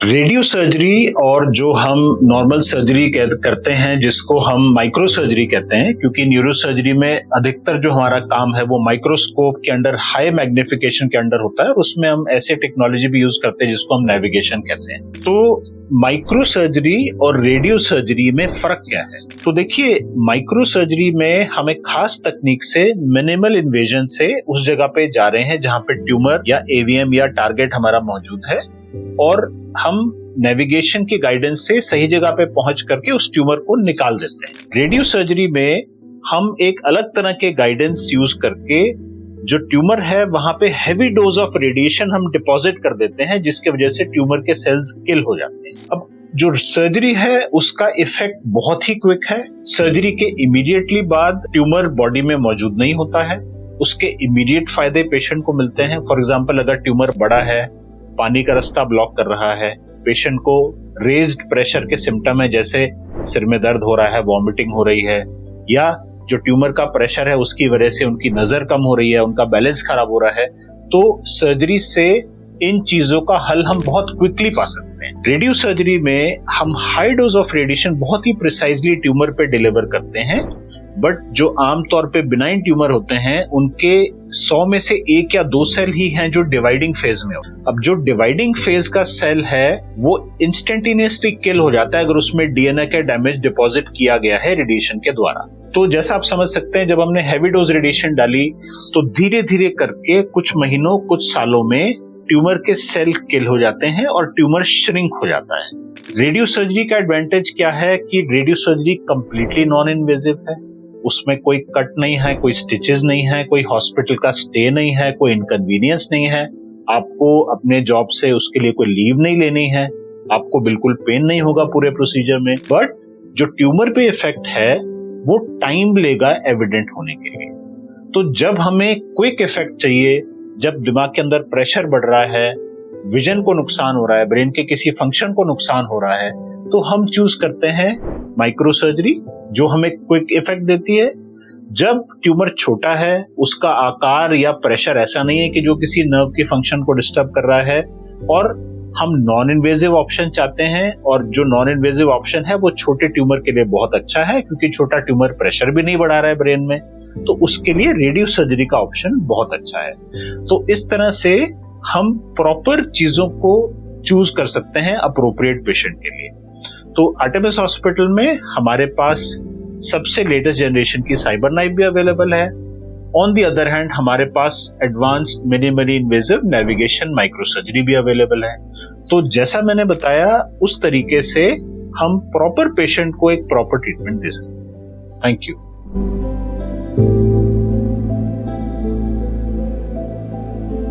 Radio surgery और जो हम नॉर्मल सर्जरी करते हैं जिसको हम माइक्रो सर्जरी कहते हैं, क्योंकि न्यूरो सर्जरी में अधिकतर जो हमारा काम है वो माइक्रोस्कोप के अंडर हाई मैग्निफिकेशन के अंडर होता है और उसमें हम ऐसे टेक्नोलॉजी भी यूज करते हैं जिसको हम नेविगेशन कहते हैं। तो माइक्रो सर्जरी और रेडियो सर्जरी में फर्क क्या है? तो देखिए, माइक्रो सर्जरी में हम एक खास तकनीक से मिनिमल इन्वेजन से उस जगह पे जा रहे हैं जहां पे ट्यूमर या एवीएम या टारगेट हमारा मौजूद है और हम नेविगेशन की गाइडेंस से सही जगह पे पहुंच करके उस ट्यूमर को निकाल देते हैं। रेडियो सर्जरी में हम एक अलग तरह के गाइडेंस यूज करके जो ट्यूमर है वहां पे हैवी डोज ऑफ रेडिएशन हम डिपॉजिट कर देते हैं, जिसकी वजह से ट्यूमर के सेल्स किल हो जाते हैं। अब जो सर्जरी है उसका इफेक्ट बहुत ही क्विक है। सर्जरी के इमीडिएटली बाद ट्यूमर बॉडी में मौजूद नहीं होता है, उसके इमीडिएट फायदे पेशेंट को मिलते हैं। फॉर एग्जाम्पल, अगर ट्यूमर बड़ा है, पानी का रास्ता ब्लॉक कर रहा है, पेशेंट को रेज्ड प्रेशर के सिम्टम है, जैसे सिर में दर्द हो रहा है, वॉमिटिंग हो रही है, या जो ट्यूमर का प्रेशर है उसकी वजह से उनकी नजर कम हो रही है, उनका बैलेंस खराब हो रहा है, तो सर्जरी से इन चीजों का हल हम बहुत क्विकली पा सकते हैं। रेडियो सर्जरी में हम हाई डोज ऑफ रेडिएशन बहुत ही प्रिसाइजली ट्यूमर पे डिलीवर करते हैं, बट जो आमतौर पे बिनाइन ट्यूमर होते हैं उनके 100 में से 1 या 2 सेल ही हैं जो डिवाइडिंग फेज में हो। अब जो डिवाइडिंग फेज का सेल है वो इंस्टेंटेनियसली किल हो जाता है अगर उसमें डीएनए का डैमेज डिपॉजिट किया गया है रेडिएशन के द्वारा। तो जैसा आप समझ सकते हैं, जब हमने हैवी डोज रेडिएशन डाली तो धीरे धीरे करके कुछ महीनों कुछ सालों में ट्यूमर के सेल किल हो जाते हैं और ट्यूमर श्रिंक हो जाता है। रेडियो सर्जरी का एडवांटेज क्या है कि radio surgery completely non invasive है, उसमें कोई कट नहीं है, कोई स्टिचेस नहीं है, कोई हॉस्पिटल का स्टे नहीं है, कोई इनकन्वीनियंस नहीं है, आपको अपने जॉब से उसके लिए कोई लीव नहीं लेनी है, आपको बिल्कुल पेन नहीं होगा पूरे प्रोसीजर में। बट जो ट्यूमर पे इफेक्ट है वो टाइम लेगा एविडेंट होने के लिए। तो जब हमें क्विक इफेक्ट चाहिए, जब दिमाग के अंदर प्रेशर बढ़ रहा है, विजन को नुकसान हो रहा है, ब्रेन के किसी फंक्शन को नुकसान हो रहा है, तो हम चूज करते हैं माइक्रो सर्जरी जो हमें क्विक इफेक्ट देती है। जब ट्यूमर छोटा है, उसका आकार या प्रेशर ऐसा नहीं है कि जो किसी नर्व के फंक्शन को डिस्टर्ब कर रहा है, और हम नॉन इन्वेजिव ऑप्शन चाहते हैं, और जो नॉन इन्वेजिव ऑप्शन है वो छोटे ट्यूमर के लिए बहुत अच्छा है क्योंकि छोटा ट्यूमर प्रेशर भी नहीं बढ़ा रहा है ब्रेन में, तो उसके लिए रेडियो सर्जरी का ऑप्शन बहुत अच्छा है। तो इस तरह से हम प्रॉपर चीजों को चूज कर सकते हैं अप्रोप्रिएट पेशेंट के लिए। तो आर्टेमिस हॉस्पिटल में हमारे पास सबसे लेटेस्ट जनरेशन की साइबर नाइफ भी अवेलेबल है। ऑन दी अदर हैंड हमारे पास advanced minimally invasive navigation micro surgery भी अवेलेबल है। तो जैसा मैंने बताया उस तरीके से हम प्रॉपर पेशेंट को एक प्रॉपर ट्रीटमेंट दे सकते हैं। Thank you.